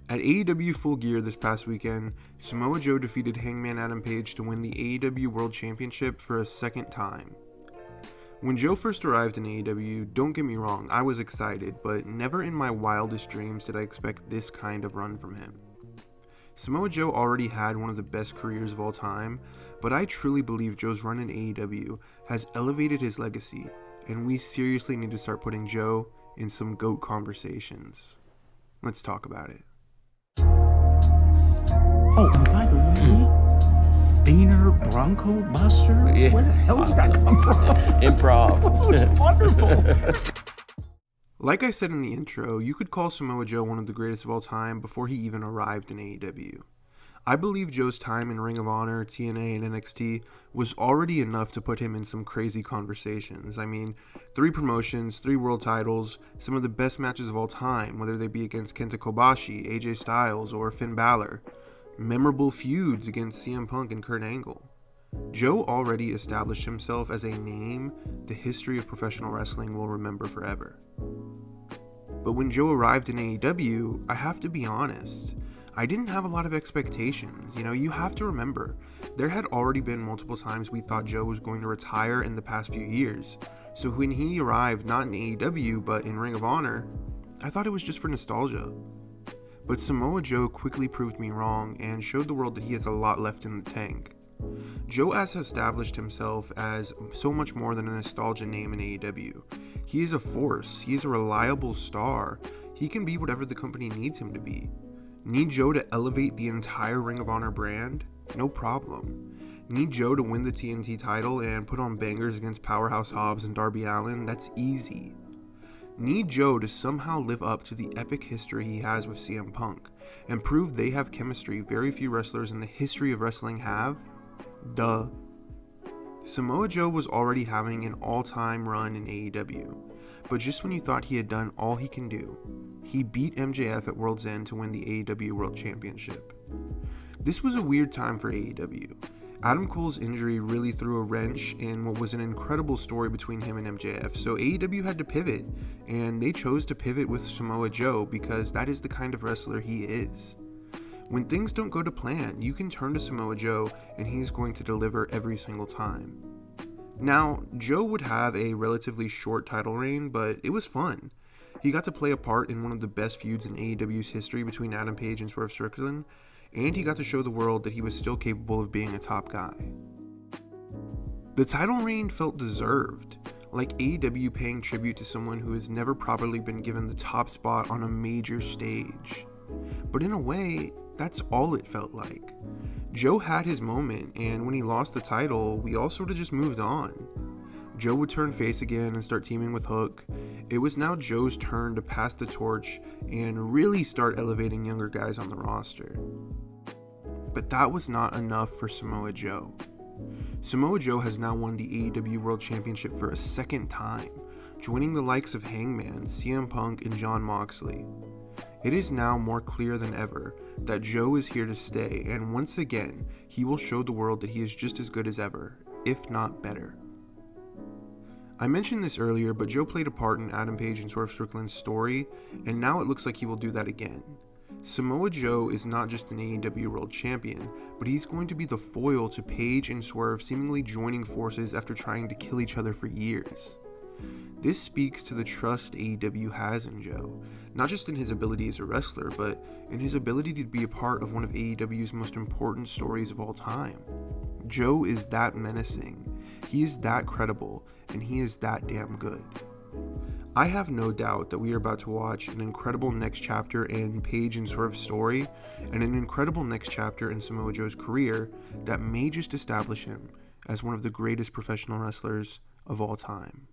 At AEW Full Gear this past weekend, Samoa Joe defeated Hangman Adam Page to win the AEW World Championship for a second time. When Joe first arrived in AEW, don't get me wrong, I was excited, but never in my wildest dreams did I expect this kind of run from him. Samoa Joe already had one of the best careers of all time, but I truly believe Joe's run in AEW has elevated his legacy, and we seriously need to start putting Joe in some GOAT conversations. Let's talk about it. Oh, and by the way, Beaner Bronco Buster? Yeah. Where the hell did that come from? Improv. Oh, it's wonderful. Like I said in the intro, you could call Samoa Joe one of the greatest of all time before he even arrived in AEW. I believe Joe's time in Ring of Honor, TNA, and NXT was already enough to put him in some crazy conversations. I mean, 3 promotions, 3 world titles, some of the best matches of all time, whether they be against Kenta Kobashi, AJ Styles, or Finn Balor. Memorable feuds against CM Punk and Kurt Angle. Joe already established himself as a name the history of professional wrestling will remember forever. But when Joe arrived in AEW, I have to be honest, I didn't have a lot of expectations. You have to remember, there had already been multiple times we thought Joe was going to retire in the past few years. So when he arrived, not in AEW, but in Ring of Honor, I thought it was just for nostalgia. But Samoa Joe quickly proved me wrong and showed the world that he has a lot left in the tank. Joe has established himself as so much more than a nostalgia name in AEW. He is a force, he is a reliable star, he can be whatever the company needs him to be. Need Joe to elevate the entire Ring of Honor brand? No problem. Need Joe to win the TNT title and put on bangers against Powerhouse Hobbs and Darby Allin? That's easy. Need Joe to somehow live up to the epic history he has with CM Punk and prove they have chemistry very few wrestlers in the history of wrestling have? Duh. Samoa Joe was already having an all-time run in AEW, but just when you thought he had done all he can do, he beat MJF at World's End to win the AEW World Championship. This was a weird time for AEW. Adam Cole's injury really threw a wrench in what was an incredible story between him and MJF, so AEW had to pivot, and they chose to pivot with Samoa Joe because that is the kind of wrestler he is. When things don't go to plan, you can turn to Samoa Joe and he's going to deliver every single time. Now, Joe would have a relatively short title reign, but it was fun. He got to play a part in one of the best feuds in AEW's history between Adam Page and Swerve Strickland, and he got to show the world that he was still capable of being a top guy. The title reign felt deserved, like AEW paying tribute to someone who has never properly been given the top spot on a major stage. But in a way, that's all it felt like. Joe had his moment, and when he lost the title, we all sort of just moved on. Joe would turn face again and start teaming with Hook. It was now Joe's turn to pass the torch and really start elevating younger guys on the roster. But that was not enough for Samoa Joe. Samoa Joe has now won the AEW World Championship for a second time, joining the likes of Hangman, CM Punk, and Jon Moxley. It is now more clear than ever that Joe is here to stay, and once again, he will show the world that he is just as good as ever, if not better. I mentioned this earlier, but Joe played a part in Adam Page and Swerve Strickland's story, and now it looks like he will do that again. Samoa Joe is not just an AEW World Champion, but he's going to be the foil to Page and Swerve seemingly joining forces after trying to kill each other for years. This speaks to the trust AEW has in Joe, not just in his ability as a wrestler, but in his ability to be a part of one of AEW's most important stories of all time. Joe is that menacing, he is that credible, and he is that damn good. I have no doubt that we are about to watch an incredible next chapter in Page and Swerve's story, and an incredible next chapter in Samoa Joe's career that may just establish him as one of the greatest professional wrestlers of all time.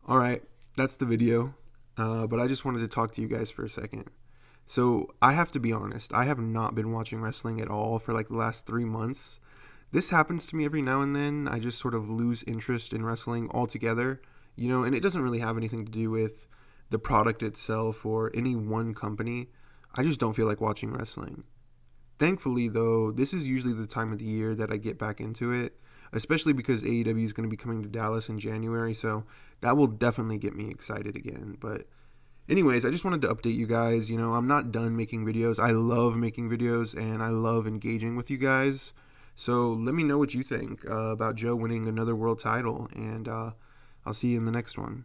Alright, that's the video, but I just wanted to talk to you guys for a second. So, I have to be honest, I have not been watching wrestling at all for like the last 3 months. This happens to me every now and then. I just sort of lose interest in wrestling altogether, and it doesn't really have anything to do with the product itself or any one company. I just don't feel like watching wrestling. Thankfully, though, this is usually the time of the year that I get back into it, especially because AEW is going to be coming to Dallas in January, so that will definitely get me excited again. But Anyways, I just wanted to update you guys. I'm not done making videos. I love making videos, and I love engaging with you guys. So let me know what you think about Joe winning another world title, and I'll see you in the next one.